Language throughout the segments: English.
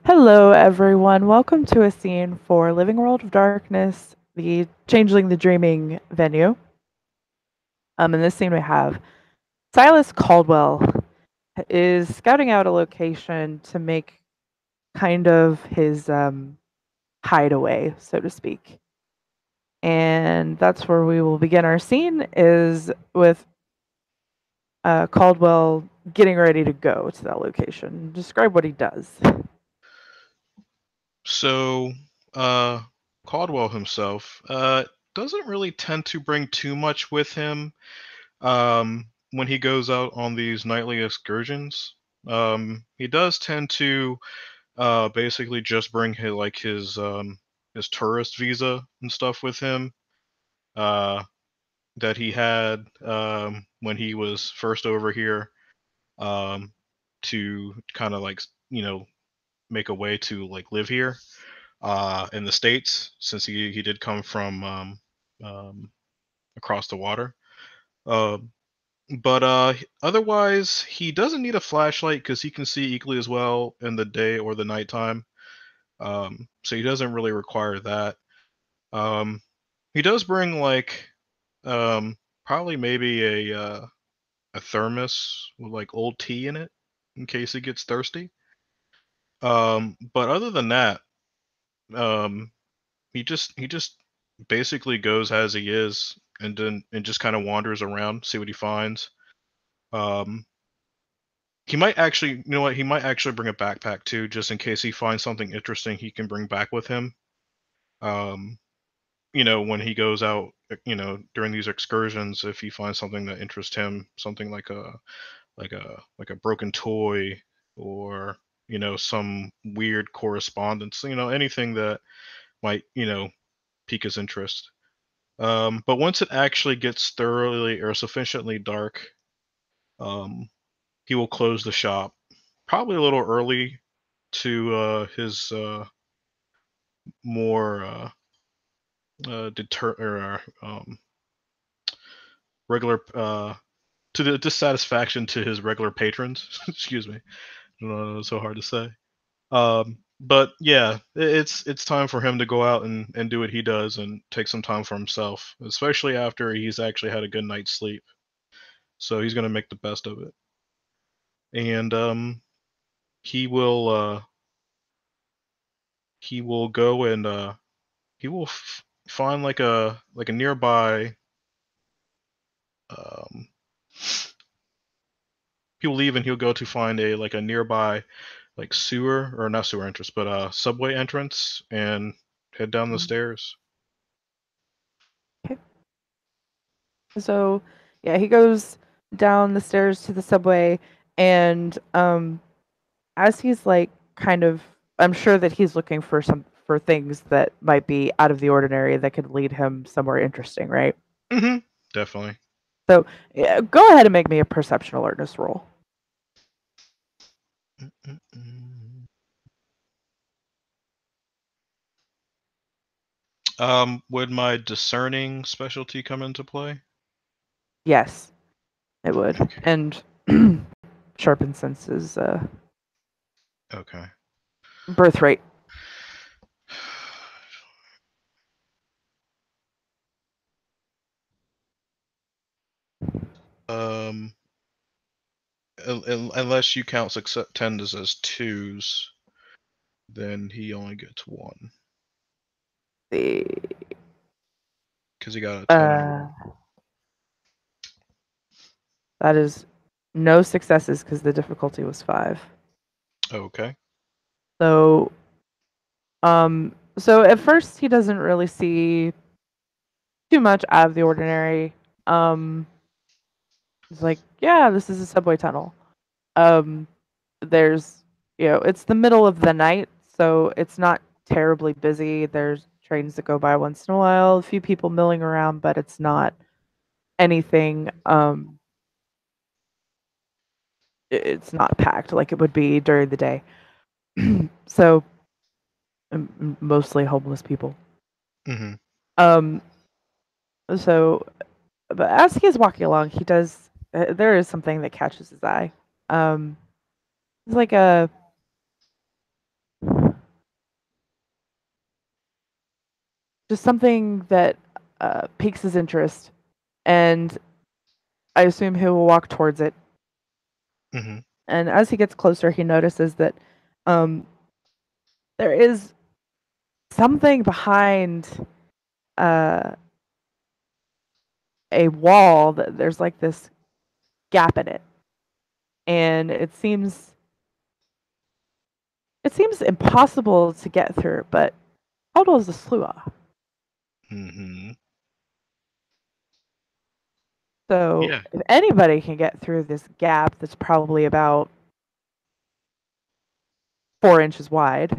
Hello, everyone. Welcome to a scene for Living World of Darkness, the Changeling the Dreaming venue. In this scene, we have Silas Caldwell is scouting out a location to make kind of his hideaway, so to speak. And that's where we will begin our scene is with Caldwell getting ready to go to that location. Describe what he does. So, Caldwell himself doesn't really tend to bring too much with him when he goes out on these nightly excursions. He does tend to basically just bring his tourist visa and stuff with him uh, that he had when he was first over here um, to kind of make a way to like live here in the states, since he did come from um, across the water. Uh, but otherwise, he doesn't need a flashlight because he can see equally as well in the day or the nighttime. So he doesn't really require that. Um, he does bring um, probably maybe a thermos with like old tea in it in case he gets thirsty. But other than that, um, he just basically goes as he is and just kind of wanders around, see what he finds. Um, he might actually, you know what, he might actually bring a backpack too, just in case he finds something interesting he can bring back with him. Um, when he goes out, during these excursions, if he finds something that interests him, something like a broken toy or some weird correspondence, anything that might pique his interest. But once it actually gets thoroughly or sufficiently dark, um, he will close the shop, probably a little early to his more deter or regular to the dissatisfaction to his regular patrons. Excuse me, it's so hard to say. But yeah, it's time for him to go out and do what he does and take some time for himself, especially after he's actually had a good night's sleep. So he's gonna make the best of it. And he will uh he will go and he will find like a nearby um he'll leave and he'll go to find a nearby like sewer, or not sewer entrance, but subway entrance, and head down the stairs. Okay. So, yeah, he goes down the stairs to the subway, and as he's like kind of, I'm sure that he's looking for things that might be out of the ordinary that could lead him somewhere interesting, right? Hmm. Definitely. So, yeah, go ahead and make me a perception alertness roll. Mm-mm-mm. Would my discerning specialty come into play? Yes, it would, Okay. and sharpen senses, Okay. birthright. Um, unless you count success tenders as twos, then he only gets one The because he got a 10 and a uh, 1. that is no successes because the difficulty was 5. Okay. So so at first he doesn't really see too much out of the ordinary. Um, it's like, yeah, this is a subway tunnel. Um, there's, it's the middle of the night, so it's not terribly busy. There's trains that go by once in a while, a few people milling around, but it's not anything. It's not packed like it would be during the day. So mostly homeless people. Hmm. Um, so but as he is walking along, he does. There is something that catches his eye. Um, it's like just something that piques his interest, and I assume he will walk towards it. Hmm. And as he gets closer, he notices that um, there is something behind uh, a wall. That there's like this gap in it, and it seems impossible to get through. But how tall is the Slua? Hmm. So Yeah. if anybody can get through this gap, that's probably about 4 inches wide.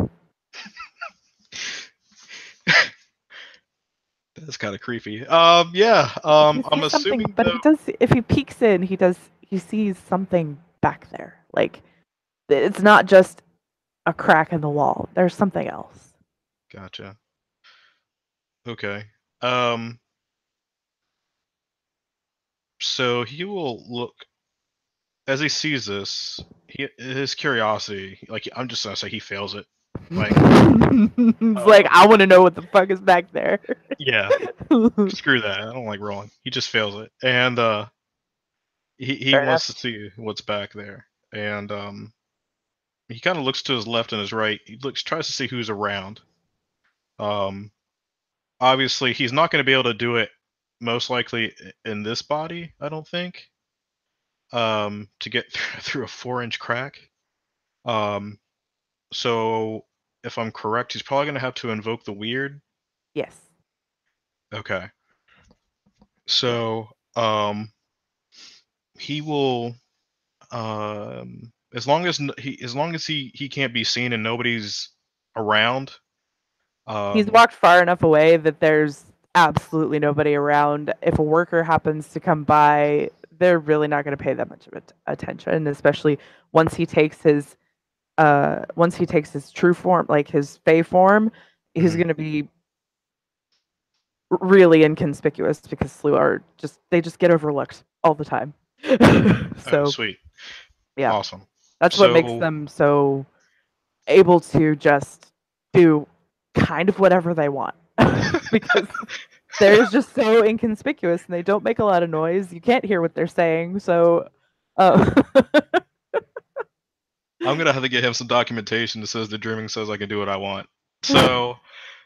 That's kind of creepy. Yeah. He I'm sees something, assuming but though. he does. If he peeks in, he sees something back there. Like it's not just a crack in the wall. There's something else. Gotcha. Okay. Um. So he will look as he sees this. His curiosity, like I'm just gonna say, he fails it. Like, It's like I want to know what the fuck is back there. yeah, screw that. I don't like rolling. He just fails it, and he Fair enough. wants to see what's back there, and he kind of looks to his left and his right. He tries to see who's around. Um, Obviously, he's not going to be able to do it. Most likely in this body, I don't think. To get through a 4-inch crack. Um, so if I'm correct, he's probably going to have to invoke the weird. Yes. Okay. So he will as long as he can't be seen and nobody's around. He's Um, walked far enough away that there's absolutely nobody around. If a worker happens to come by, they're really not going to pay that much of attention, especially once he takes his true form, like his fey form, he's mhm. going to be really inconspicuous because Slu are just get overlooked all the time. Oh, So sweet, yeah, awesome. that's what makes So them so able to just do kind of whatever they want because they're just so inconspicuous and they don't make a lot of noise. You can't hear what they're saying. So, uh, I'm gonna have to get him some documentation that says the dreaming says I can do what I want. So,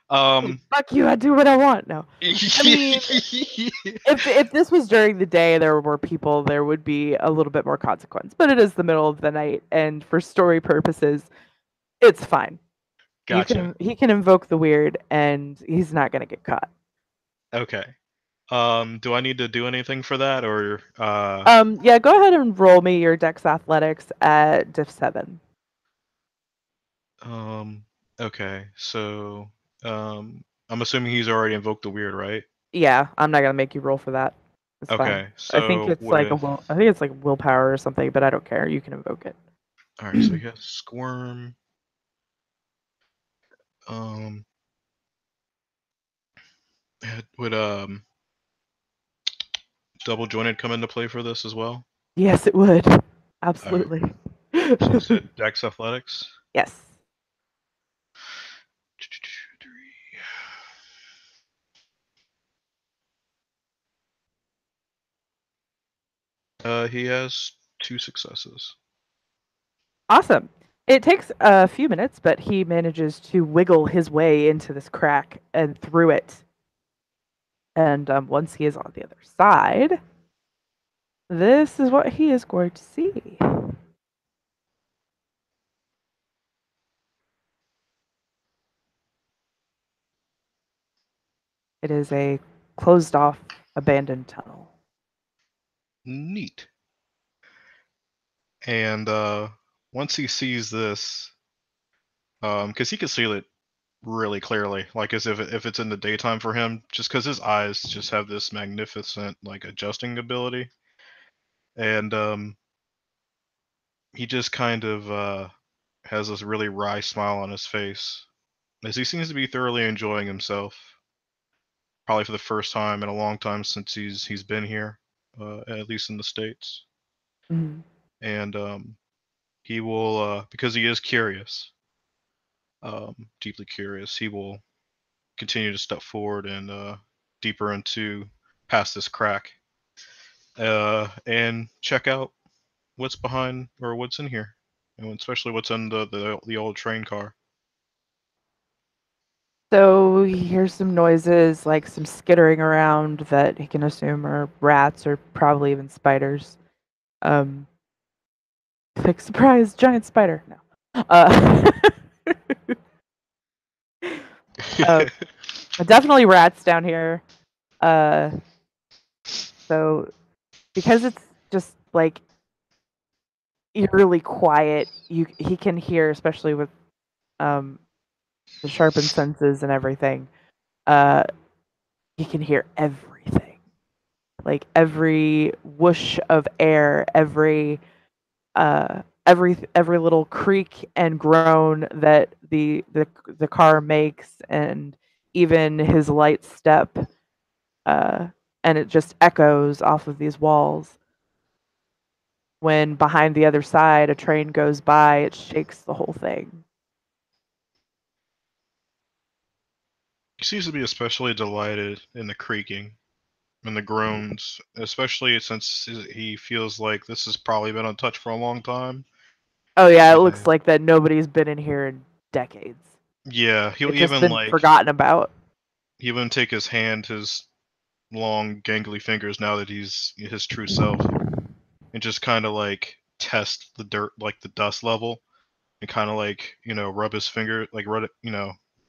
um, fuck you, I do what I want. No, I mean, if this was during the day, there were more people, there would be a little bit more consequence. But it is the middle of the night, and for story purposes, it's fine. gotcha. He can invoke the weird, and he's not gonna get caught. Okay. Do I need to do anything for that, or Yeah, go ahead and roll me your Dex Athletics at Div 7. um, okay. So, I'm assuming he's already invoked the weird, right? Yeah, I'm not gonna make you roll for that. It's fine. Okay. I think So it's like a with will. I think it's like willpower or something, but I don't care. You can invoke it. all right, so he has squirm. Um, would double jointed come into play for this as well? Yes, it would. All right. Absolutely. So you said Dex Athletics. Yes. Three. He has 2 successes. Awesome. It takes a few minutes, but he manages to wiggle his way into this crack and through it. And once he is on the other side, this is what he is going to see. It is a closed off, abandoned tunnel. Neat. And once he sees this, because he can see it really clearly, like as if it's in the daytime for him, just because his eyes just have this magnificent like adjusting ability, and he just kind of has this really wry smile on his face as he seems to be thoroughly enjoying himself, probably for the first time in a long time since he's been here, at least in the States. Mhm. And he will, because he is curious, deeply curious, he will continue to step forward and deeper into past this crack, and check out what's behind or what's in here, and especially what's in the old train car. So he hears some noises, like some skittering around that he can assume are rats or probably even spiders. Like surprise, giant spider. No. Uh, uh, definitely rats down here. Uh, so because it's just like eerily quiet, he can hear, especially with um the sharpened senses and everything. Uh, he can hear everything, like every whoosh of air, every little creak and groan that the car makes, and even his light step, uh, and it just echoes off of these walls. When behind the other side a train goes by, it shakes the whole thing. He seems to be especially delighted in the creaking and the groans, especially since he feels like this has probably been untouched for a long time. Oh yeah, it looks And like that nobody's been in here in decades. yeah, he'll It's just even been forgotten about. he even take his long gangly fingers now that he's his true self, and just kind of like test the dirt, like the dust level, and kind of like rub his finger, like run it,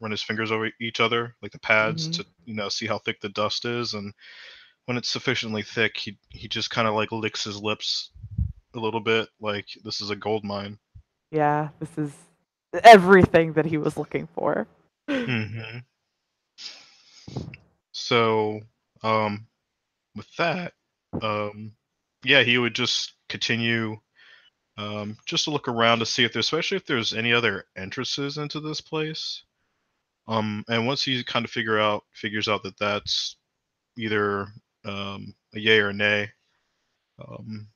run his fingers over each other, like the pads, Hmm. to see how thick the dust is. And when it's sufficiently thick, he just kind of like licks his lips a little bit, like this is a gold mine. Yeah, this is everything that he was looking for. Hmm. So, um, with that, um, yeah, he would just continue, just to look around to see if there's, especially if there's any other entrances into this place. And once he kind of figures out that that's either a yay or a nay, um,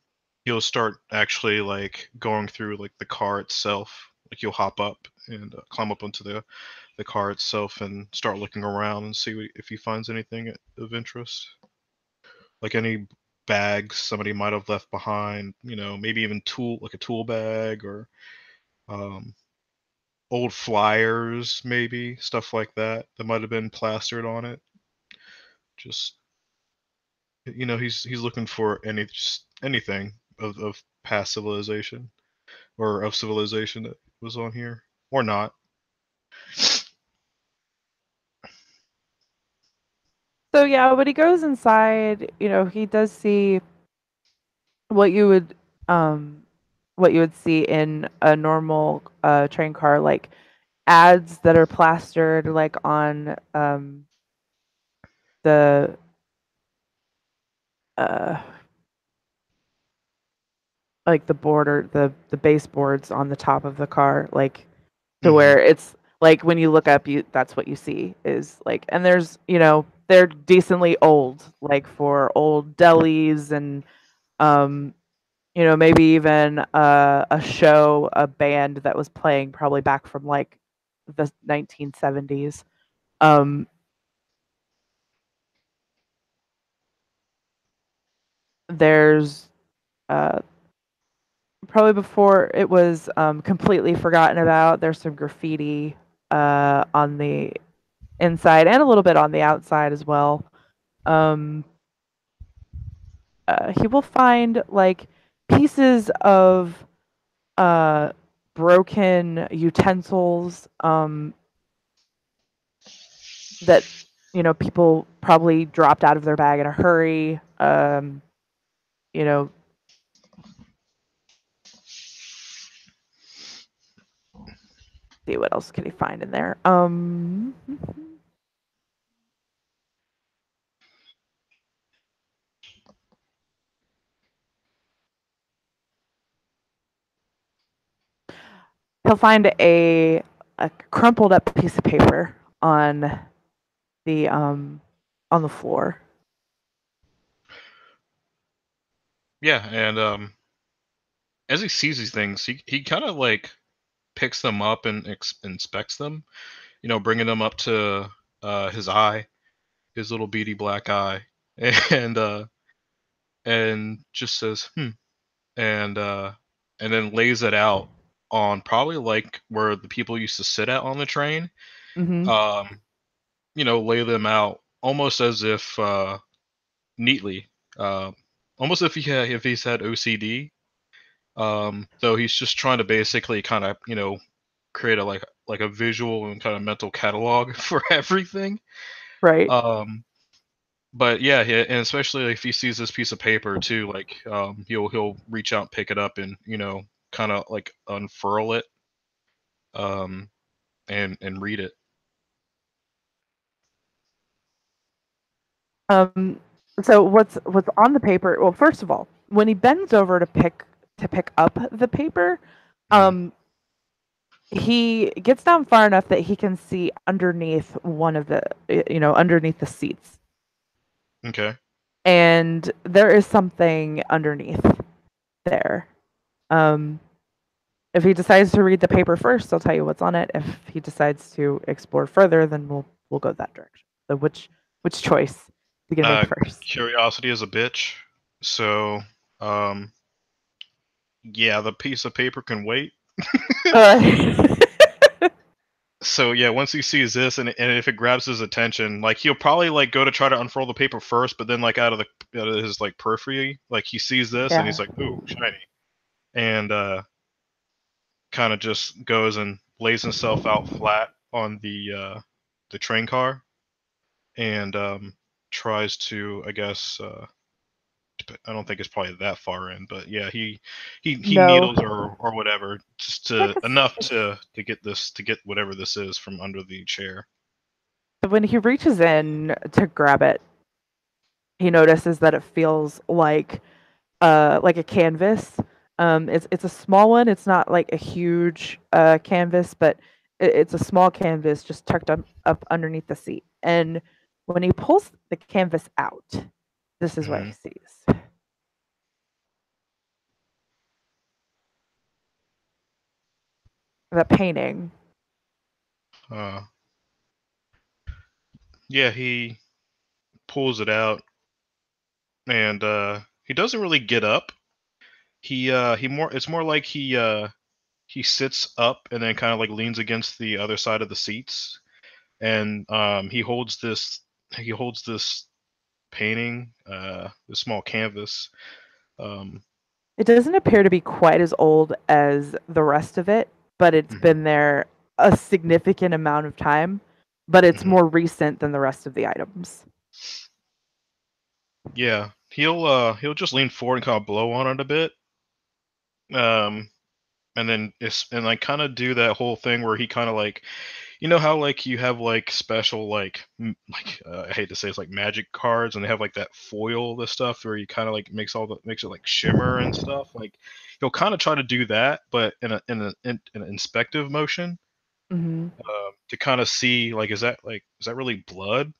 he'll start actually like going through like the car itself. Like he'll hop up and climb up onto the car itself and start looking around and see if he finds anything of interest, like any bags somebody might have left behind. Maybe even like a tool bag, or um, old flyers, maybe stuff like that that might have been plastered on it. Just he's looking for just anything of past civilization, or of civilization that was on here or not. So yeah, when he goes inside, he does see what you would um what you would see in a normal train car, like ads that are plastered like on the uh like the board, or the baseboards on the top of the car, like to Hmm. where it's like when you look up, you that's what you see is like. And there's, they're decently old, like for old delis, and um maybe even a band that was playing probably back from like the 1970s. Um, there's uh, probably before it was completely forgotten about. There's some graffiti on the inside and a little bit on the outside as well. Um, he will find like pieces of uh, broken utensils, that people probably dropped out of their bag in a hurry. You know, see what else can he find in there. He'll find a crumpled up piece of paper the um on the floor. Yeah, and as he sees these things, he kind of like picks them up and inspects them, bringing them up to his eye, his little beady black eye, and just says and then lays it out on probably like where the people used to sit at on the train. Mm-hmm. Um, lay them out almost as if neatly, uh, almost if he's had OCD. Though he's just trying to basically kind of create a like a visual and kind of mental catalog for everything. Right. Um, but yeah, and especially if he sees this piece of paper too, like he'll reach out, pick it up, and kind of like unfurl it, um, and read it. Um, so what's on the paper? Well, first of all, when he bends over to pick up the paper, Mhm. um, he gets down far enough that he can see underneath one of the underneath the seats, Okay. and there is something underneath there. Um, if he decides to read the paper first, I'll tell you what's on it. If he decides to explore further, then we'll go that direction. So which choice you gonna make Uh, first? Curiosity is a bitch. So, um, yeah, the piece of paper can wait. Uh, So yeah, once he sees this, and if it grabs his attention, like he'll probably like go to try to unfurl the paper first, but then like out of his like periphery, like he sees this and yeah. he's like, "Ooh, shiny," and kind of just goes and lays himself out flat on the train car, and tries to, I guess, I don't think it's probably that far in, but yeah, he No. needles or whatever, just Like to enough to get whatever this is from under the chair. when he reaches in to grab it, he notices that it feels like a canvas. It's a small one. It's not like a huge canvas, but it's a small canvas just tucked up underneath the seat. And when he pulls the canvas out, this is what he Hmm. sees. The painting. Uh, yeah, he pulls it out, and he doesn't really get up. He more it's more like he sits up and then kind of like leans against the other side of the seats, and he holds this painting, this small canvas. Um, It doesn't appear to be quite as old as the rest of it, but it's mhm, been there a significant amount of time, but it's mhm. more recent than the rest of the items. Yeah, he'll just lean forward and kind of blow on it a bit, um, and then and like kind of do that whole thing where he kind of like, how like you have like special like I hate to say it's like magic cards, and they have like that foil, the stuff where you kind of like makes it like shimmer and stuff. Like he'll kind of try to do that, but in an inspective motion, Hmm. to kind of see like is that really blood,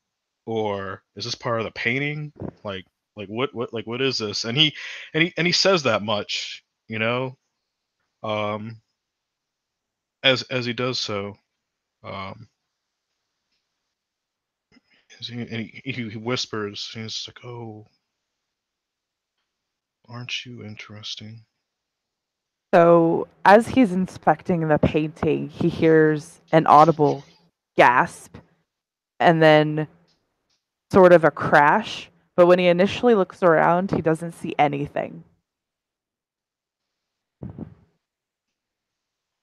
or is this part of the painting? Like what is this? And he says that much, um, as he does so. Um, he whispers, he's like, "Oh, aren't you interesting?" So, as he's inspecting the painting, he hears an audible gasp and then sort of a crash. But when he initially looks around, he doesn't see anything.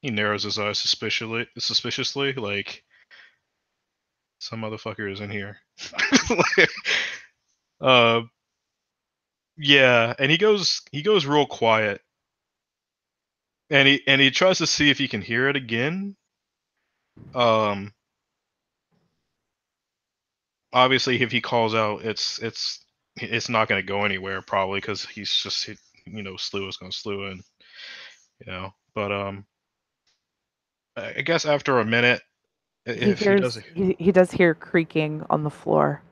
He narrows his eyes suspiciously, like some motherfucker is in here. uh, yeah, and he goes real quiet, and he tries to see if he can hear it again. Um, Obviously, if he calls out, it's not going to go anywhere probably because he's just slew is going to slew in, But I guess after a minute, He if he does, hears he does hear creaking on the floor,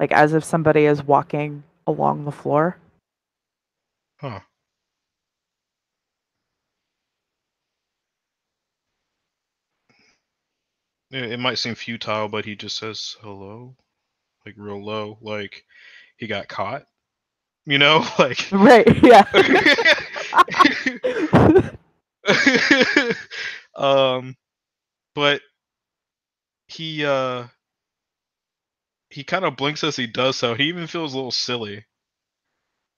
like as if somebody is walking along the floor. huh? it might seem futile, but he just says hello, like real low, like he got caught. You know, like. Right, yeah. But he he kind of blinks as he does so. He even feels a little silly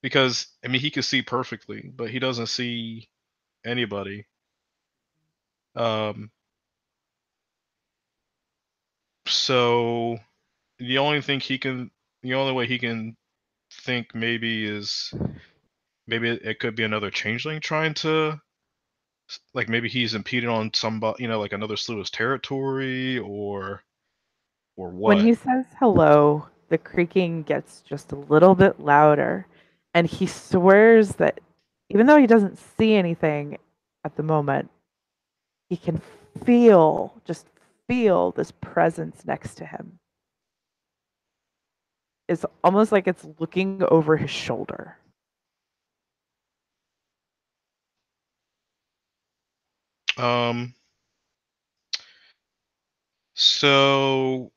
because I mean he can see perfectly, but he doesn't see anybody. Um, so the only way he can think maybe is maybe it could be another changeling trying to like maybe he's impeded on somebody, like another Slua's territory or When what. he says hello, the creaking gets just a little bit louder, and he swears that even though he doesn't see anything at the moment, he can just feel this presence next to him. It's almost like it's looking over his shoulder. Um, so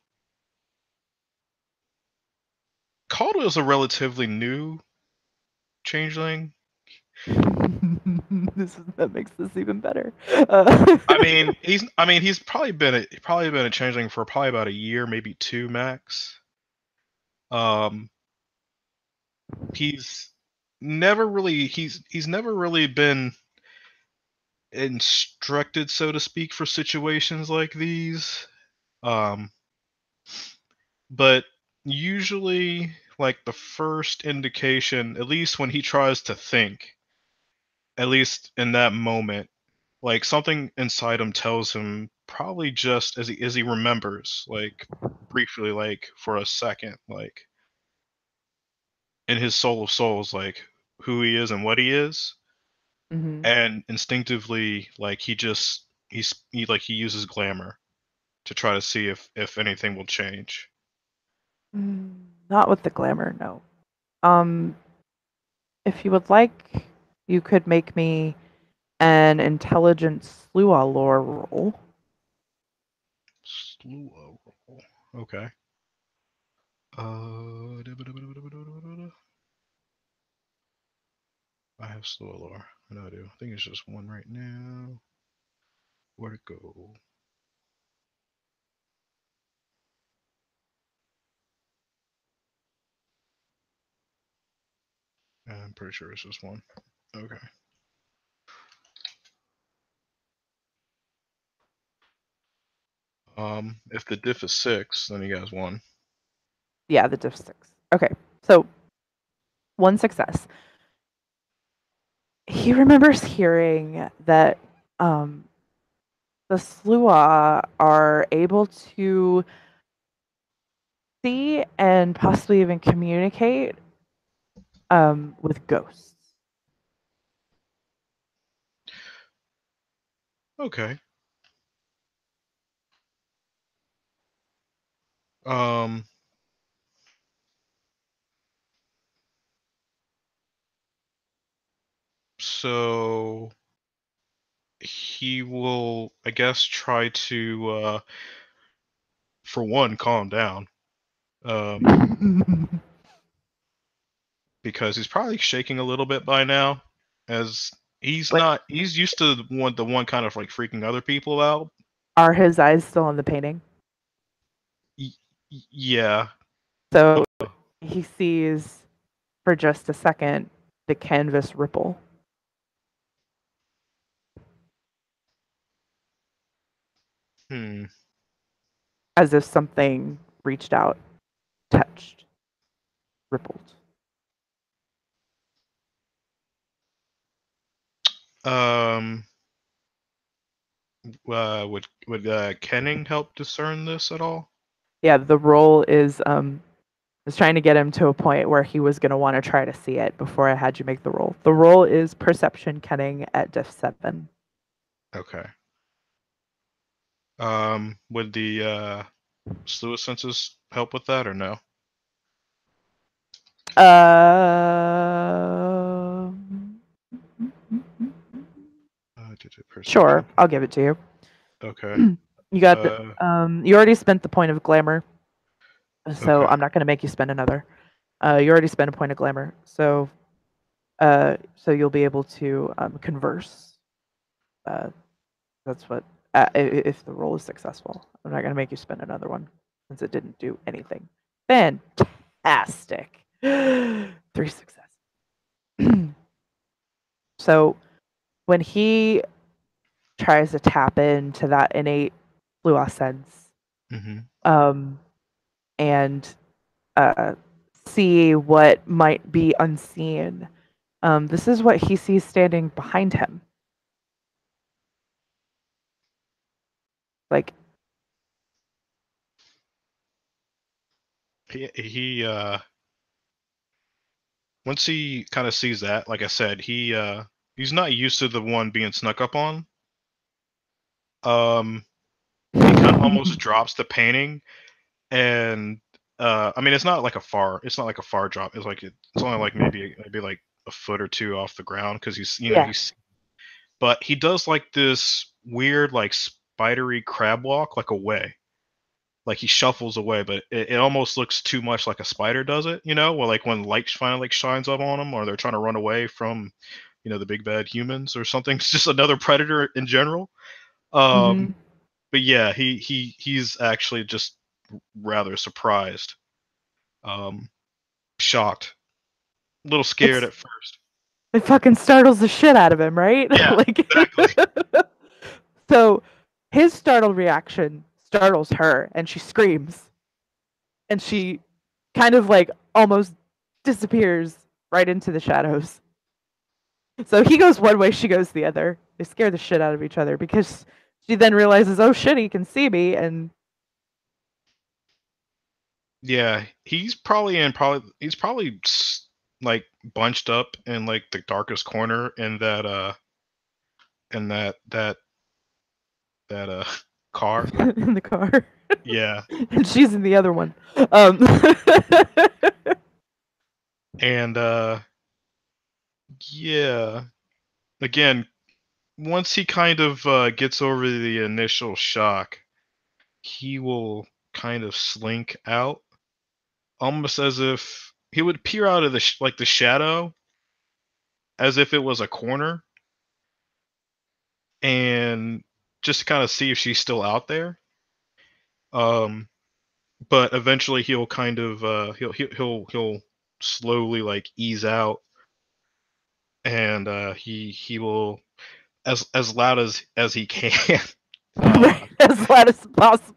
Caldwell's a relatively new changeling. That makes this even better. He's probably been a changeling for probably about a year, maybe two max. Um, he's he's never really been instructed, so to speak, for situations like these. Um, but usually, like the first indication, at least when he tries to think, at least in that moment, like something inside him tells him probably just as he remembers, like briefly, like for a second, like in his soul of souls, like who he is and what he is, Mhm. and instinctively, like he uses glamour to try to see if anything will change. Not with the glamour, no. Um, if you would like, you could make me an intelligence Slua lore roll. Slew roll. Okay. I have slow lore. I know I do. I think it's just one right now. Where'd it go? I'm pretty sure it's just one. Okay. If the diff is 6, then you guys won. Yeah, the diff 6. Okay, so one success. He remembers hearing that the Slua are able to see and possibly even communicate with ghosts. Okay. Um, so he will, I guess, try to, for one, calm down. Because he's probably shaking a little bit by now, as Wait, he's used to the one kind of like freaking other people out. are his eyes still on the painting? Yeah. So he sees for just a second the canvas ripple Hmm. as if something reached out, touched, rippled. Um. Would Kenning help discern this at all? Yeah, the roll is trying to get him to a point where he was going to want to try to see it before I had you make the roll. The roll is perception kenning at diff 7. Okay. Would the Sluice senses help with that or no? Um, Did it perception? sure, I'll give it to you. Okay. You got the, Uh, you already spent the point of glamour, so okay. I'm not going to make you spend another. You already spent a point of glamour, so so you'll be able to converse. Uh, that's what if the roll is successful. I'm not going to make you spend another one since it didn't do anything. Fantastic. 3 success. So when he tries to tap into that innate fluorescence, Hmm. um, and uh, see what might be unseen. This is what he sees standing behind him. Like, He once he kind of sees that, like I said, he's not used to the one being snuck up on. Um, he kind of almost drops the painting, and I mean, it's not like a far drop. It's only like maybe like a foot or two off the ground because yeah. but he does like this weird like spidery crab walk like away. Like he shuffles away, but it almost looks too much like a spider does it, Where like when light finally like shines up on them, or they're trying to run away from, the big bad humans or something. It's just another predator in general. Hmm. Um, but yeah, he's actually just rather surprised, um, shocked, a little scared It's at first. it fucking startles the shit out of him, right? Yeah, Like, exactly. so his startled reaction startles her, and she screams, and she kind of like almost disappears right into the shadows. So he goes one way, she goes the other. They scare the shit out of each other because she then realizes, oh shit, he can see me, and Yeah, he's probably like bunched up in like the darkest corner in that car. in the car, Yeah. and she's in the other one. Um, And yeah, again, once he kind of gets over the initial shock, he will kind of slink out, almost as if he would peer out of like the shadow, as if it was a corner, and just kind of see if she's still out there. Um, but eventually he'll kind of he'll slowly like ease out, and he will as loud as he can. Uh, as loud as possible,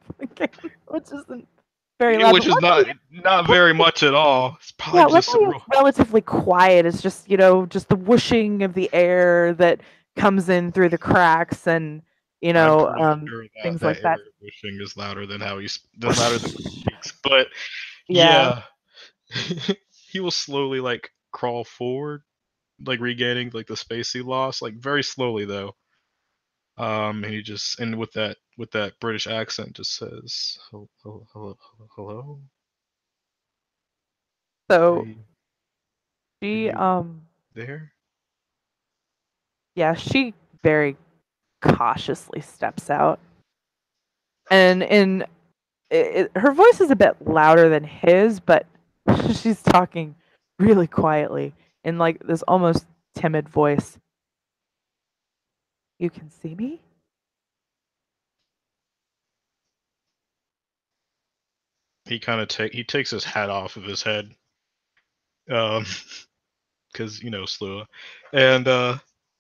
which isn't very loud. which But is not very luckily, much at all. It's probably yeah, just a luckily it's real. relatively quiet. It's just just the whooshing of the air that comes in through the cracks, and I'm pretty sure that things that like that. air wishing is louder than louder than he speaks. But Yeah. yeah, he will slowly like crawl forward, like regaining like the space he lost, like very slowly though. And he just and with that British accent just says, hello, are So you are she you there? yeah, she very cautiously steps out, and her voice is a bit louder than his, but she's talking really quietly in like this almost timid voice. You can see me? He takes his hat off of his head, um, because Slua, and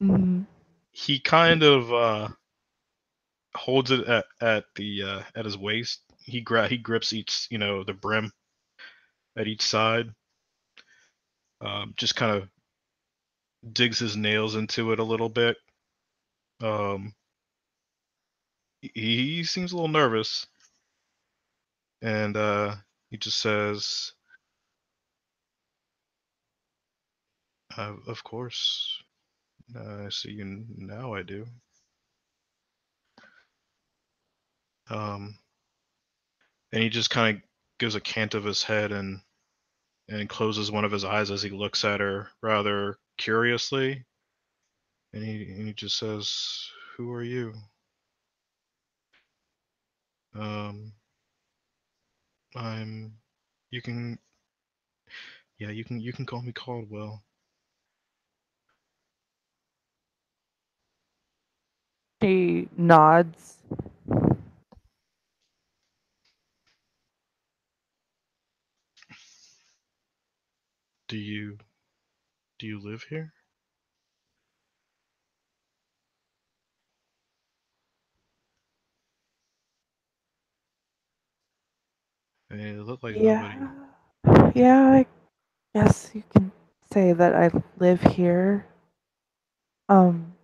Mhm. he kind of holds it at his waist. He grips each the brim at each side. Just kind of digs his nails into it a little bit. Um, he seems a little nervous, and he just says, "Of course, I see you now. I do." Um, and he just kind of gives a cant of his head and closes one of his eyes as he looks at her rather curiously, and he just says, "Who are you?" Um, I'm. You can. Yeah, you can call me Caldwell. She nods. Do you live here? It looked like nobody. Yeah. Yeah, I guess you can say that I live here. Um,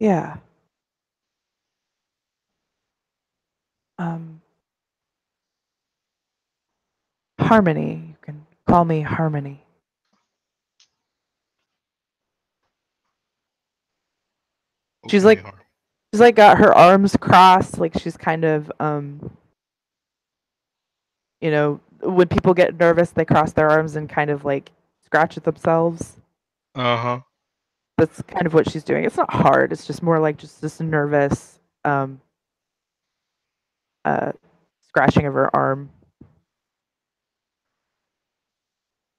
yeah. Um, Harmony. You can call me Harmony. She's Okay, like Har. she's like got her arms crossed, like she's kind of when people get nervous, they cross their arms and kind of like scratch at themselves. Uh-huh. That's kind of what she's doing. It's not hard. It's just more like just a nervous um uh scratching of her arm.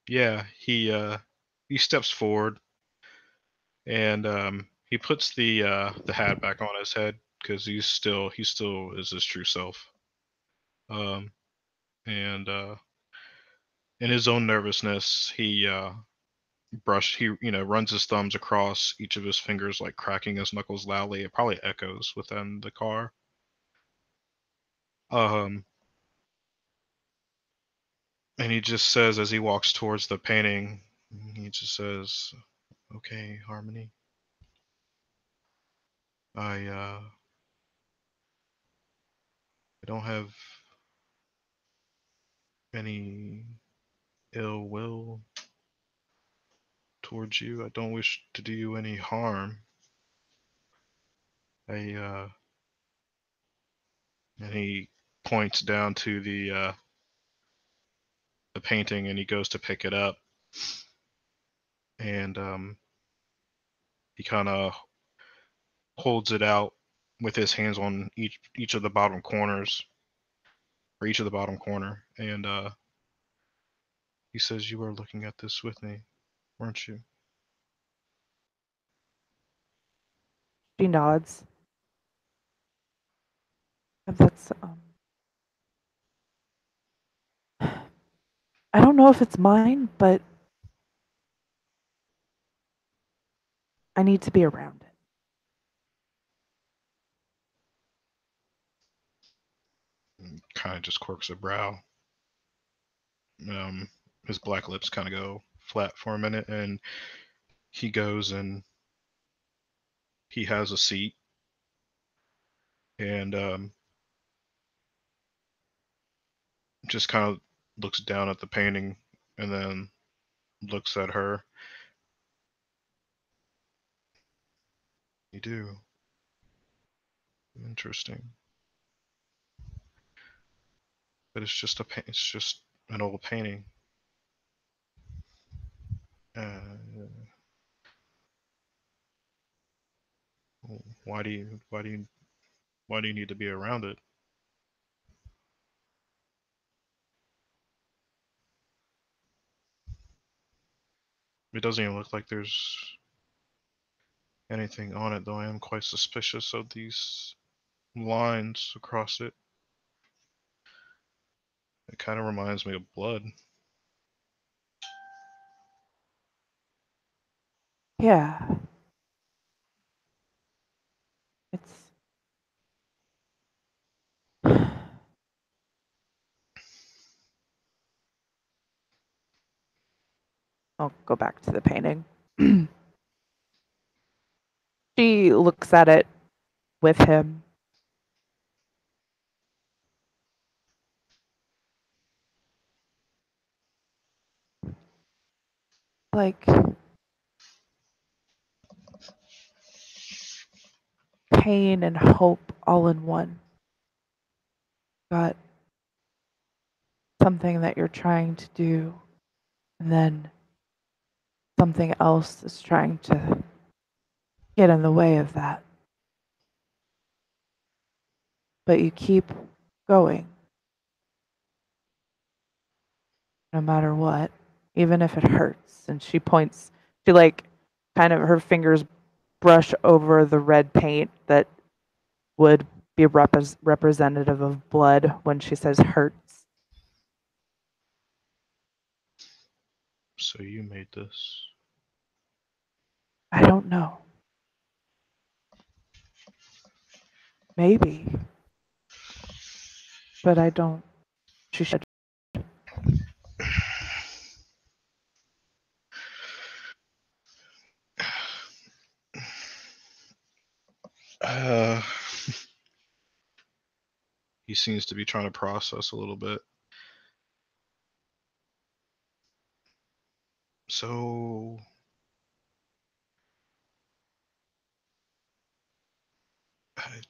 Yeah, he steps forward and he puts the hat back on his head because he still is his true self. Um and in his own nervousness, he runs his thumbs across each of his fingers, like cracking his knuckles loudly. It probably echoes within the car. Um and he just says as he walks towards the painting, he just says, "Okay, Harmony. I don't have any ill will towards you. I don't wish to do you any harm. I And he points down to the painting and he goes to pick it up and he kind of holds it out with his hands on each of the bottom corners or each of the bottom corner and he says, "You were looking at this with me, weren't you?" She nods. And that's I don't know if it's mine, but I need to be around it. Kind of just quirks a brow. Um, his black lips kind of go flat for a minute, and he goes and he has a seat, and just kind of looks down at the painting, and then looks at her. You do. Interesting. But it's just an old painting. Uh, why do you need to be around it? It doesn't even look like there's anything on it, though I am quite suspicious of these lines across it. It kind of reminds me of blood. Yeah. It's I'll go back to the painting. She looks at it with him. Like pain and hope all in one. Got something that you're trying to do, and then something else is trying to get in the way of that. but you keep going no matter what, even if it hurts. And she points, she like kind of her fingers brush over the red paint that would be representative of blood when she says hurts. So you made this. I don't know. Maybe. But I don't. She should. Uh, he seems to be trying to process a little bit. So,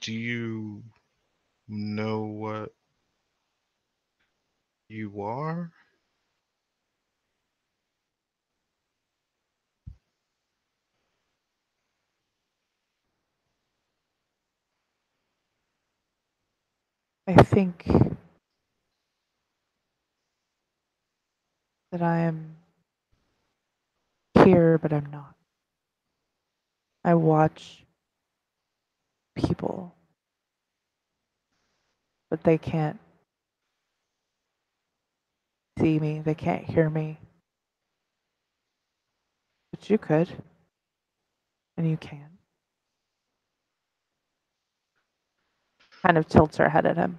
do you know what you are? I think that I am here, but I'm not. I watch people, but they can't see me. They can't hear me. But you could, and you can. Kind of tilts her head at him.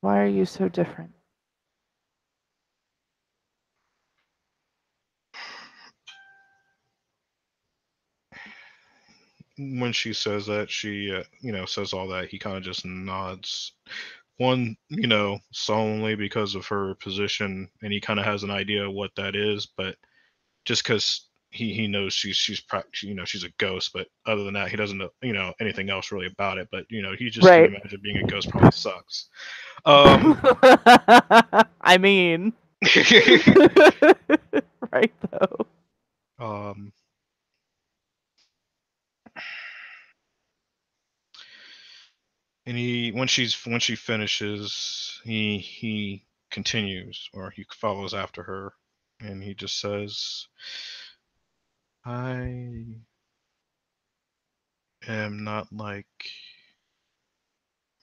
Why are you so different? When she says that, she, says all that. He kind of just nods. One, solemnly because of her position, and he kind of has an idea what that is, but just because he knows she's a ghost, but other than that, he doesn't know anything else really about it. But he just can Right. imagine being a ghost probably sucks. I mean, right though. um, and when she finishes, he continues, or he follows after her, and he just says, "I am not like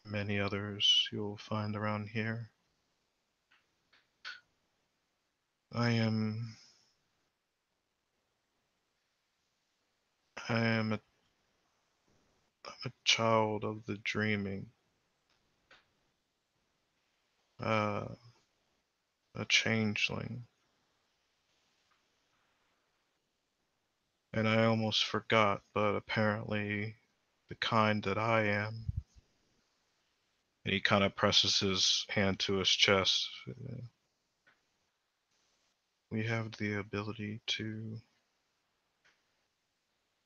many others you'll find around here. I am I am a child of the dreaming, uh, a changeling, and I almost forgot, but apparently the kind that I am." And he kind of presses his hand to his chest. We have the ability to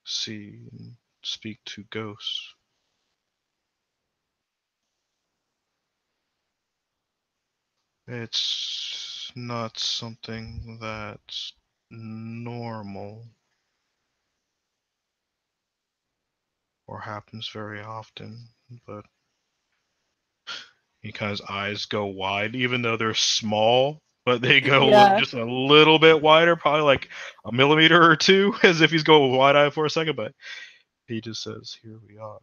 see and speak to ghosts. It's not something that's normal or happens very often, but he kind of his eyes go wide, even though they're small, but they go Yeah. just a little bit wider, probably like a millimeter or two, as if he's going wide eyed for a second. But he just says, "Here we are."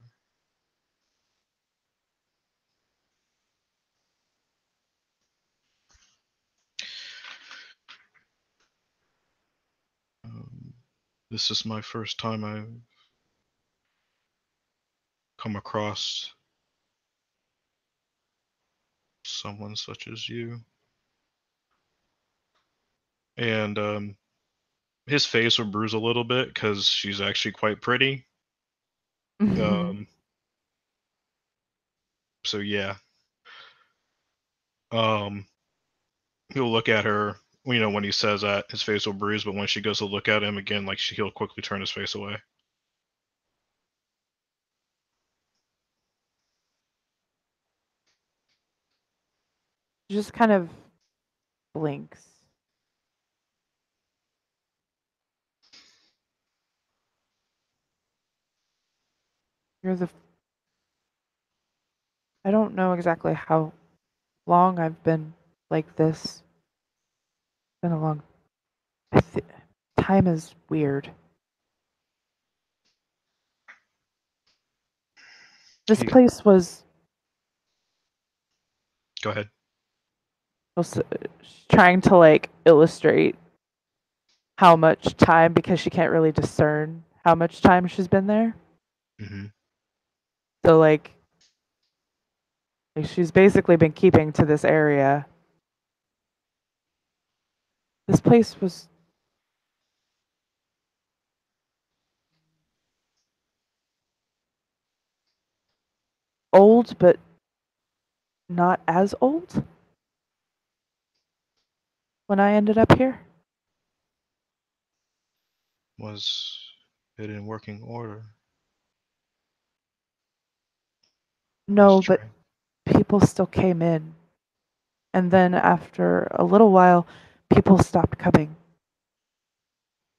Um, this is my first time I've come across someone such as you. And his face will bruise a little bit because she's actually quite pretty. Mhm. Um, so yeah, um, he'll look at her. When he says that, his face will bruise, but when she goes to look at him again, like he'll quickly turn his face away. Just kind of blinks. You're the don't know exactly how long I've been like this. It's been a long. Time is weird. This He, place go ahead. was trying to like illustrate how much time because she can't really discern how much time she's been there. Hmm. So like she's basically been keeping to this area. This place was old, but not as old when I ended up here. Was it in working order? Miss No, but Trang? people still came in. And then after a little while, people stopped coming.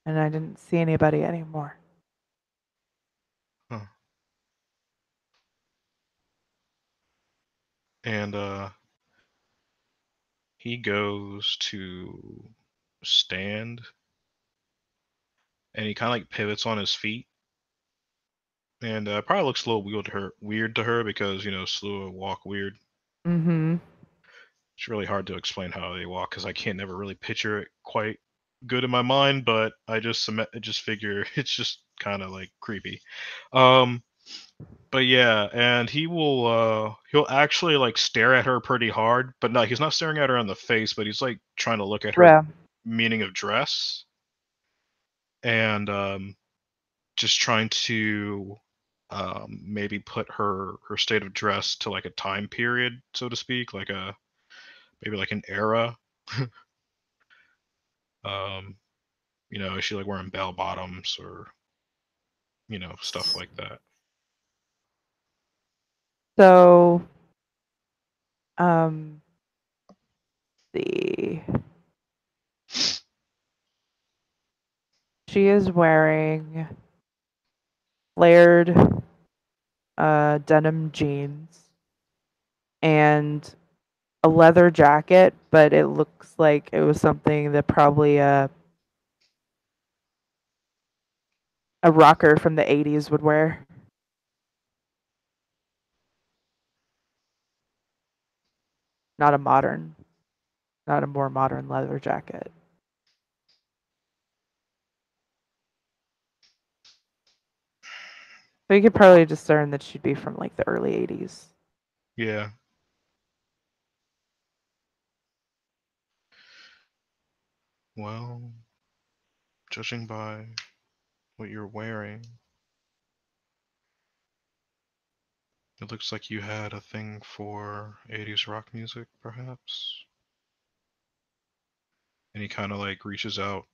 And I didn't see anybody anymore. Huh. And he goes to stand and he kind of like pivots on his feet and probably looks a little weird to her because Slua walk weird. Mm-hmm. It's really hard to explain how they walk because I can't never really picture it quite good in my mind, but I just figure it's just kind of like creepy. Um, but yeah, and he'll actually like stare at her pretty hard, but no, he's not staring at her in the face, but he's like trying to look at her Yeah. meaning of dress and just trying to maybe put her state of dress to like a time period, so to speak, like a maybe like an era. um, is she like wearing bell bottoms or stuff like that? So, um, the she is wearing flared denim jeans and a leather jacket, but it looks like it was something that probably a rocker from the 80s would wear. Not a modern, not a more modern leather jacket. So you could probably discern that she'd be from like the early 80s. Yeah. Well, judging by what you're wearing, it looks like you had a thing for 80s rock music, perhaps. And he kind of like reaches out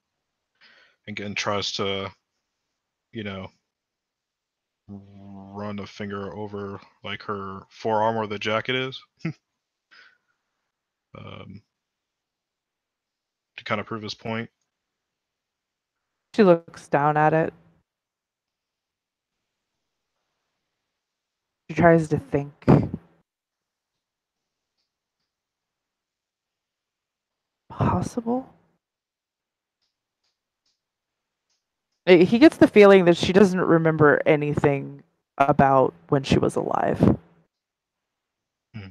and again tries to, you know, run a finger over like her forearm where the jacket is, um, to kind of prove his point. She looks down at it. She tries to think. Possible? He gets the feeling that she doesn't remember anything about when she was alive. Hmm.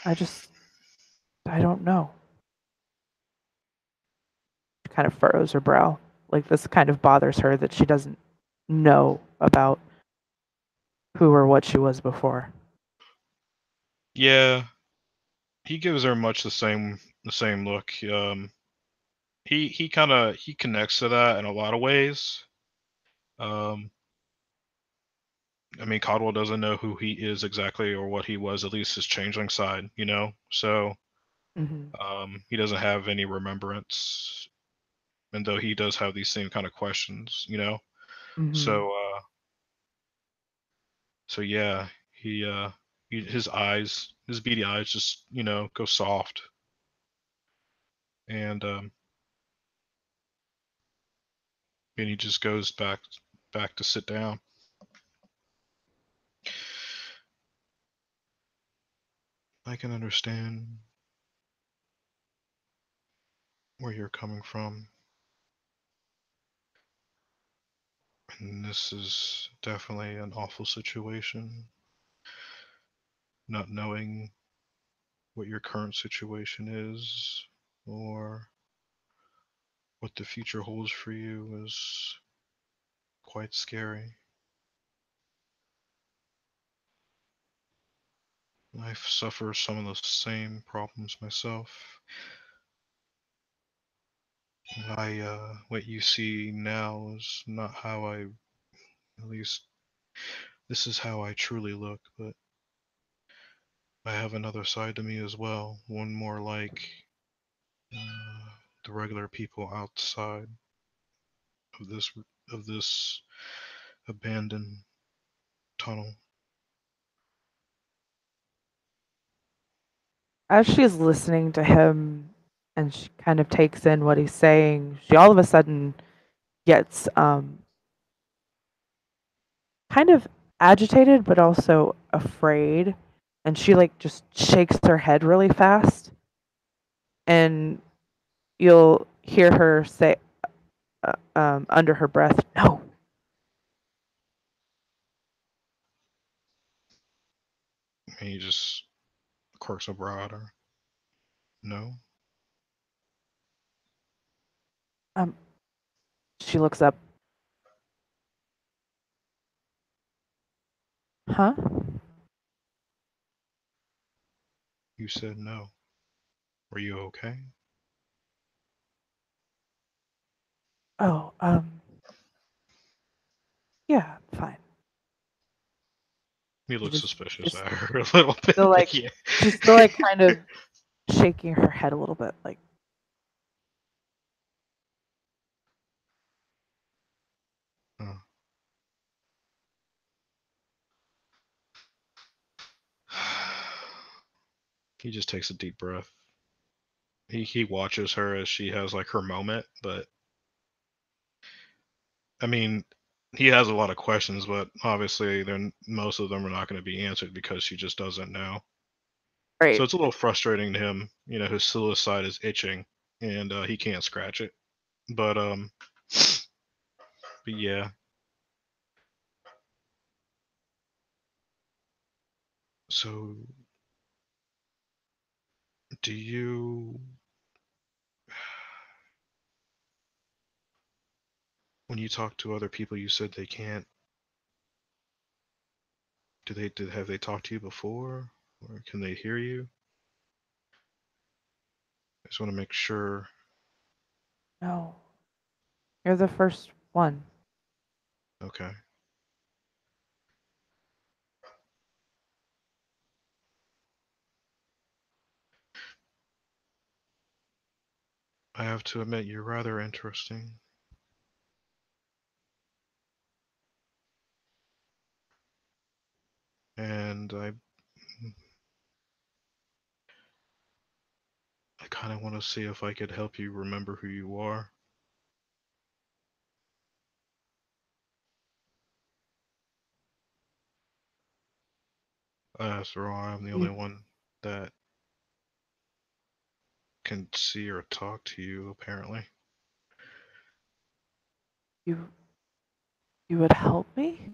I just, I don't know. She kind of furrows her brow. Like this kind of bothers her that she doesn't know about who or what she was before. Yeah, he gives her much the same look. He kind of he connects to that in a lot of ways. Um, I mean, Codwell doesn't know who he is exactly or what he was, at least his changeling side, So Hmm. he doesn't have any remembrance, and though he does have these same kind of questions. Hmm. So so yeah, his eyes, his beady eyes, just go soft, and he just goes back to sit down. I can understand where you're coming from. And this is definitely an awful situation. Not knowing what your current situation is or what the future holds for you is quite scary. I suffer some of the same problems myself. What you see now is not how at least, this is how I truly look, but I have another side to me as well. One more like uh, the regular people outside of this abandoned tunnel. As she's listening to him and she kind of takes in what he's saying, she all of a sudden gets kind of agitated but also afraid, and she like just shakes her head really fast, and you'll hear her say under her breath, "No." And he just quirks a brow at her. No? um she looks up. Huh? You said no. Were you okay? Oh, yeah, fine. He She looks just suspicious is at her a little bit, still like but yeah. she's still like kind of shaking her head a little bit, like, Huh. He just takes a deep breath. He watches her as she has like her moment, but I mean, he has a lot of questions, but obviously they're most of them are not going to be answered because she just doesn't know. So right. it's a little frustrating to him. You know, his suicide is itching, and he can't scratch it. But but yeah. So do you, when you talk to other people, you said they can't. Have they talked to you before, or can they hear you? I just want to make sure. No. You're the first one. Okay. I have to admit, you're rather interesting, and I kind of want to see if I could help you remember who you are. After all, I'm the only You one that can see or talk to you, apparently. you you would help me?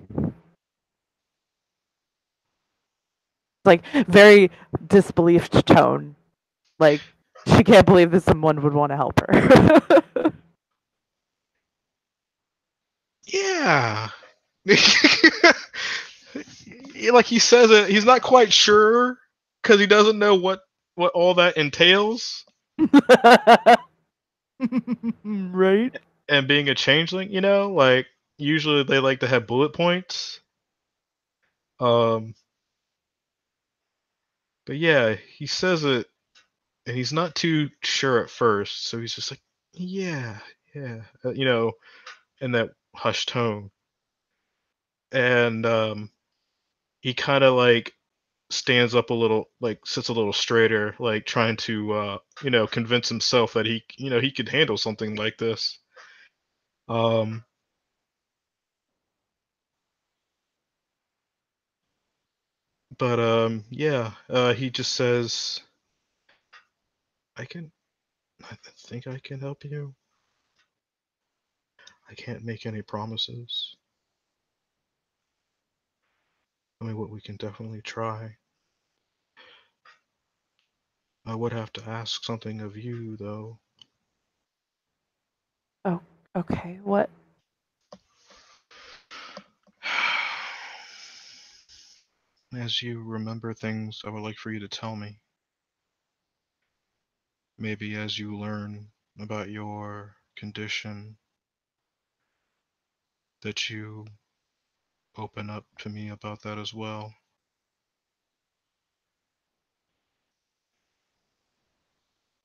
Like very disbelieved tone. Like she can't believe that someone would want to help her. Yeah. Like he says it, he's not quite sure because he doesn't know what all that entails. Right? And being a changeling, like usually they like to have bullet points. Um, but yeah, he says it, and he's not too sure at first, so he's just like, yeah, yeah, in that hushed tone, and he kind of like stands up a little, like sits a little straighter, like trying to convince himself that he could handle something like this. Um, But yeah, he just says, I think I can help you. I can't make any promises. I mean, what we can definitely try. I would have to ask something of you, though. Oh, okay. What? As you remember things, I would like for you to tell me. Maybe as you learn about your condition, that you open up to me about that as well.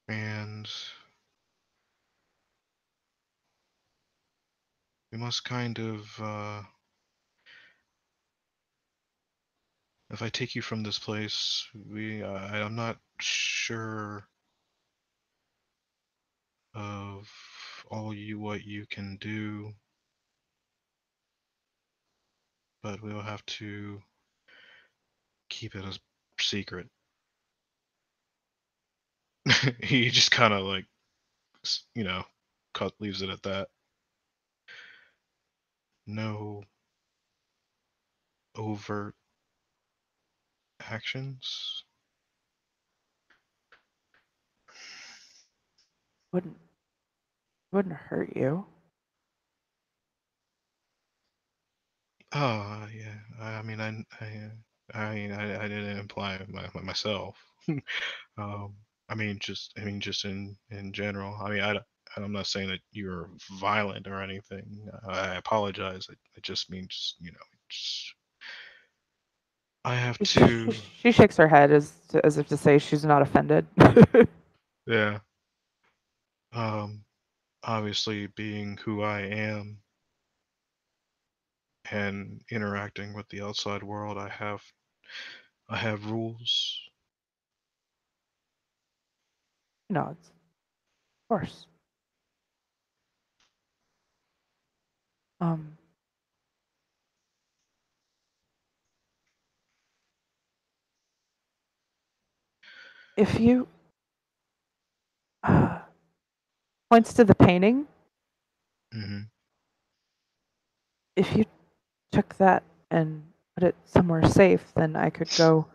And we must kind of, if I take you from this place, I'm not sure of what you can do, but we'll have to keep it a secret. He just kind of like, you know, leaves it at that. No overt actions. Wouldn't wouldn't hurt you. Oh, yeah. I mean, I didn't imply myself. I mean, just in general. I mean, I'm not saying that you're violent or anything. I apologize. I just mean, just just I have to. She shakes her head as if to say she's not offended. Yeah. Um, Obviously, being who I am and interacting with the outside world, I have rules. No, it's of course. Um, if you uh, points to the painting, Hmm. if you took that and put it somewhere safe, then I could go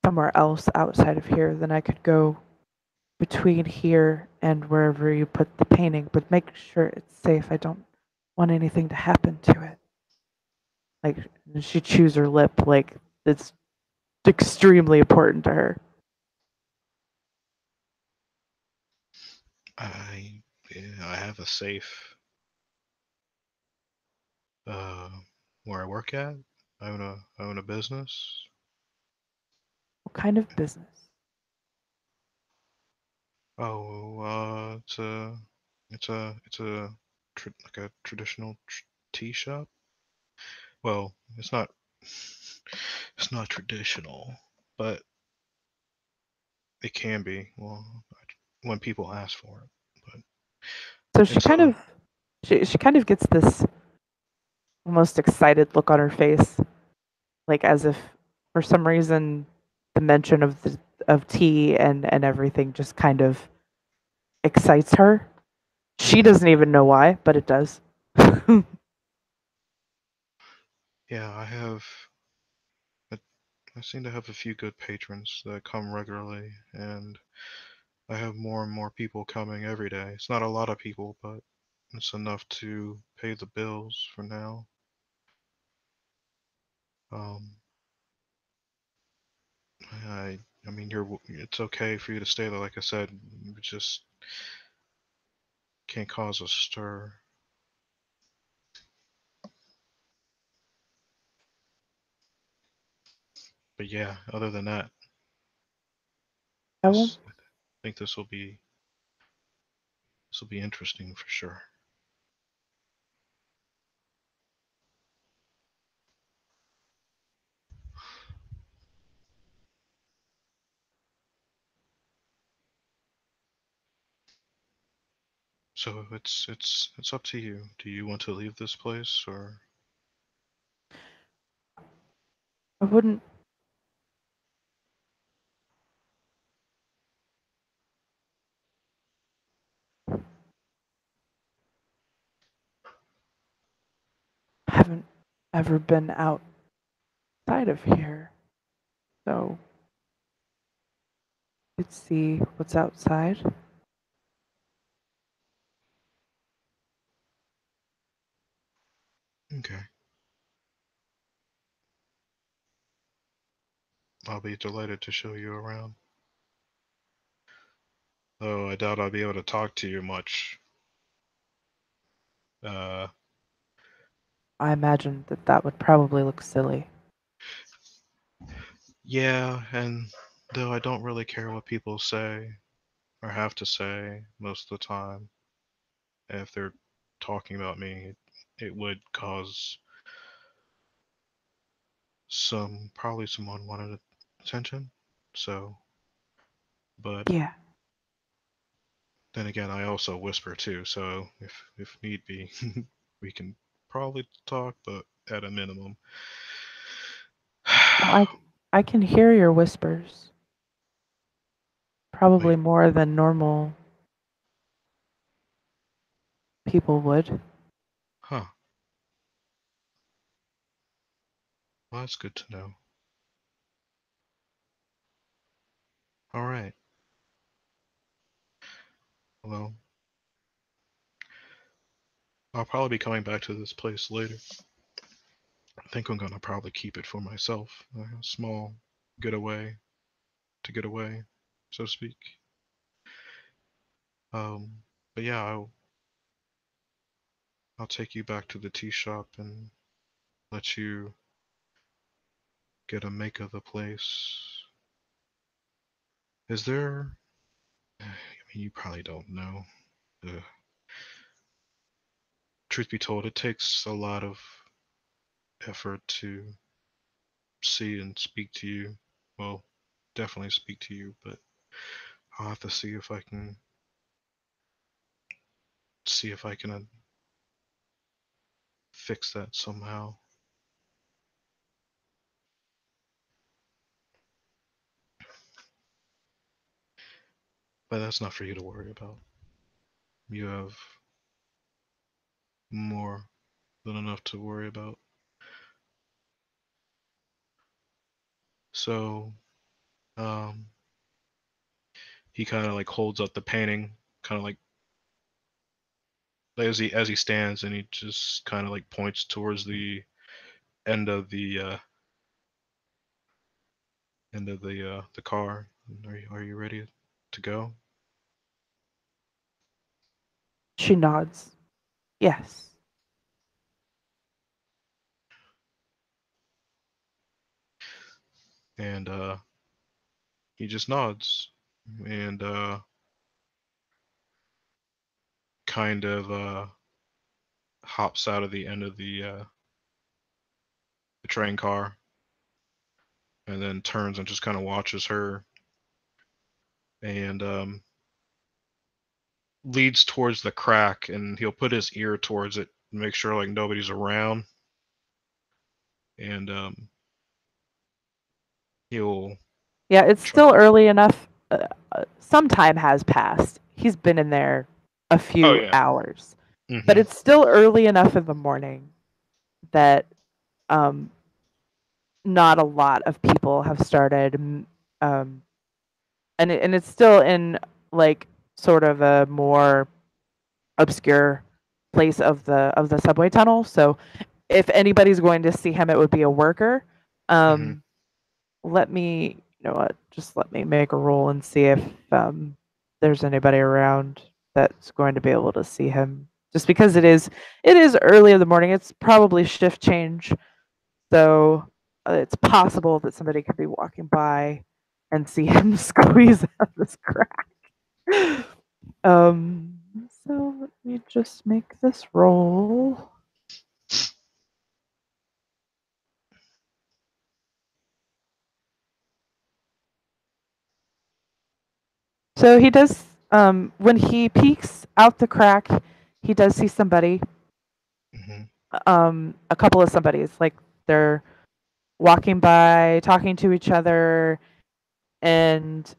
somewhere else outside of here. Then I could go between here and wherever you put the painting, but make sure it's safe. I don't want anything to happen to it. Like she chews her lip, like it's extremely important to her. Yeah, I have a safe uh, where I work at. I own a business. What kind of business? Oh, it's a like a traditional tea shop. Well, it's not traditional, but it can be. Well, when people ask for it, but So it's a she kind of gets this almost excited look on her face, like as if for some reason the mention of the of tea and everything just kind of excites her. She mhm. doesn't even know why, but it does. Yeah. I, I seem to have a few good patrons that come regularly, and I have more and more people coming every day. It's not a lot of people, but it's enough to pay the bills for now. Um, I mean, it's okay for you to stay there. Like I said, you just can't cause a stir. But yeah, other than that, I won't. I think this will be interesting for sure. So it's up to you. Do you want to leave this place or? I wouldn't. Haven't ever been outside of here, so let's see what's outside. Okay. I'll be delighted to show you around. Though I doubt I'll be able to talk to you much. I imagine that would probably look silly. Yeah, and though I don't really care what people say or have to say most of the time, if they're talking about me, it would cause probably some unwanted attention. So, but Yeah. then again, I also whisper too. So if need be, we can probably talk, but at a minimum. I can hear your whispers. Probably Wait, more than normal people would. huh? Well, that's good to know. All right. Well, I'll probably be coming back to this place later. I think I'm gonna probably keep it for myself. A small getaway to get away, so to speak. But yeah, I'll take you back to the tea shop and let you get a make of the place. Is there? I mean, you probably don't know. Uh, Truth be told, it takes a lot of effort to see and speak to you. Well, definitely speak to you, but I'll have to see if I can fix that somehow. But that's not for you to worry about. You have more than enough to worry about. So, um, he kind of like holds up the painting, kind of like as he stands, and he just kind of like points towards the end of the car. Are you ready to go? She nods. Yes. And he just nods and kind of hops out of the end of the train car and then turns and just kind of watches her and leads towards the crack, and he'll put his ear towards it and make sure like nobody's around, and he'll Yeah, it's try. still early enough. Some time has passed. He's been in there a Oh few yeah. hours, but Hmm. it's still early enough in the morning that um, not a lot of people have started, um, and it's still in like sort of a more obscure place of the subway tunnel. So if anybody's going to see him, it would be a worker. Hmm. Um, let me, you know what? Just let me make a roll and see if there's anybody around that's going to be able to see him. Just because it is early in the morning. It's probably shift change, so it's possible that somebody could be walking by and see him squeeze out this crack. Um, so let me just make this roll. So he does, when he peeks out the crack, he does see somebody, Hmm. a couple of somebodies, like they're walking by, talking to each other, and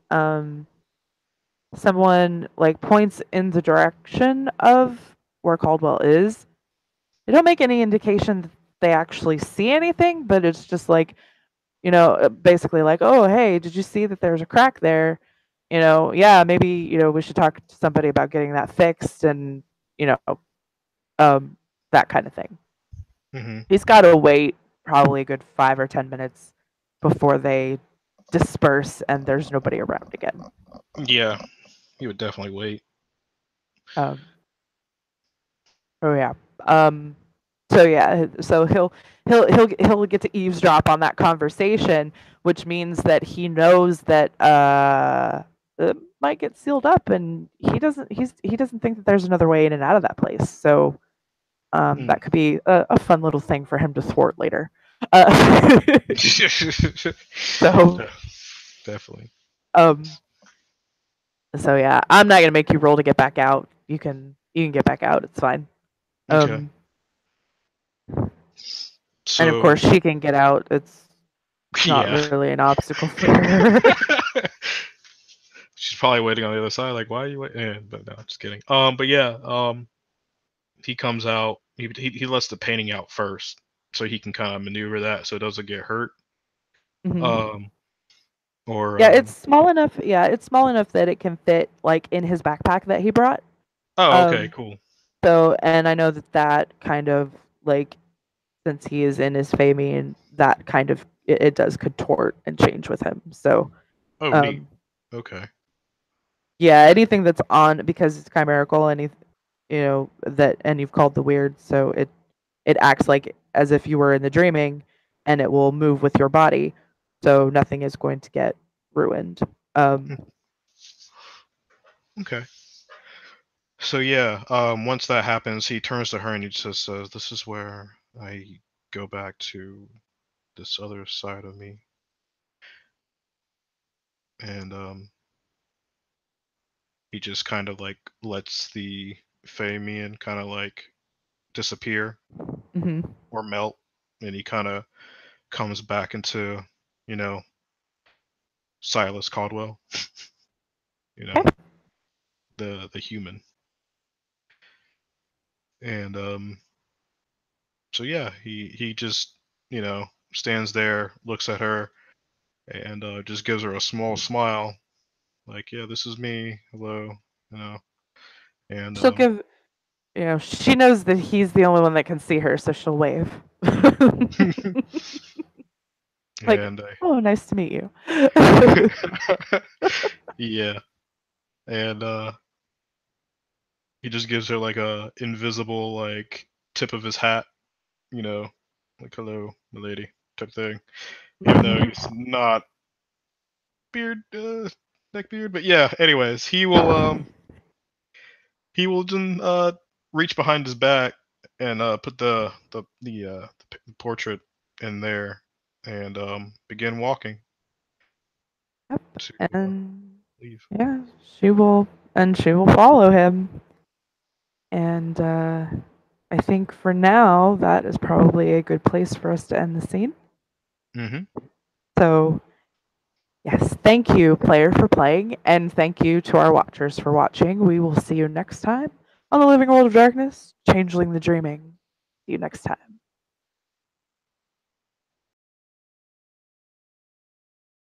someone like points in the direction of where Caldwell is. They don't make any indication that they actually see anything, but it's just like, basically like, oh, hey, did you see that there's a crack there? Yeah, maybe, we should talk to somebody about getting that fixed and, you know, um, that kind of thing. Hmm. He's got to wait probably a good 5 or 10 minutes before they disperse and there's nobody around again. Yeah, he would definitely wait. Um, oh yeah. Um, so yeah, so he'll get to eavesdrop on that conversation, which means that he knows that it might get sealed up, and he doesn't think that there's another way in and out of that place. So that could be a fun little thing for him to thwart later. So Definitely. So yeah, I'm not gonna make you roll to get back out. You can get back out. It's fine. Okay. And of So course she can get out. It's not yeah. really an obstacle for her. She's probably waiting on the other side, like, why are you waiting? Yeah, but no, just kidding. But yeah, he comes out. He lets the painting out first, so he can kind of maneuver that so it doesn't get hurt. Mhm. Or Yeah, it's small enough. Yeah, it's small enough that it can fit like in his backpack that he brought. oh, okay, Um, cool. so and I know that kind of like since he is in his Famian, that kind of it does contort and change with him. So Oh, neat. um, Okay. yeah, anything that's on because it's chimerical, that and you've called the weird, so it acts like as if you were in the dreaming, and it will move with your body, so nothing is going to get ruined. Um, Okay. So yeah, once that happens, he turns to her and he just says, "This is where I go back to this other side of me," and he just kind of like lets the Famian kind of like disappear mhm. or melt, and he kind of comes back into, you know, Silas Caldwell, you know, Okay. the human, and so yeah, he just stands there, looks at her, and just gives her a small smile, like, yeah, this is me, hello, you know, and She'll give, she knows that he's the only one that can see her, so she'll wave. Like, and oh, nice to meet you. yeah, and he just gives her like a invisible like tip of his hat, you know, like hello, milady type thing. Even though he's not beard, neck beard, but yeah. Anyways, he will then reach behind his back and put the portrait in there and begin walking Yep, to and leave. yeah, she will follow him. And I think for now, that is probably a good place for us to end the scene. Hmm. So, yes, thank you, player, for playing, and thank you to our watchers for watching. We will see you next time on the Living World of Darkness, Changeling the Dreaming. See you next time.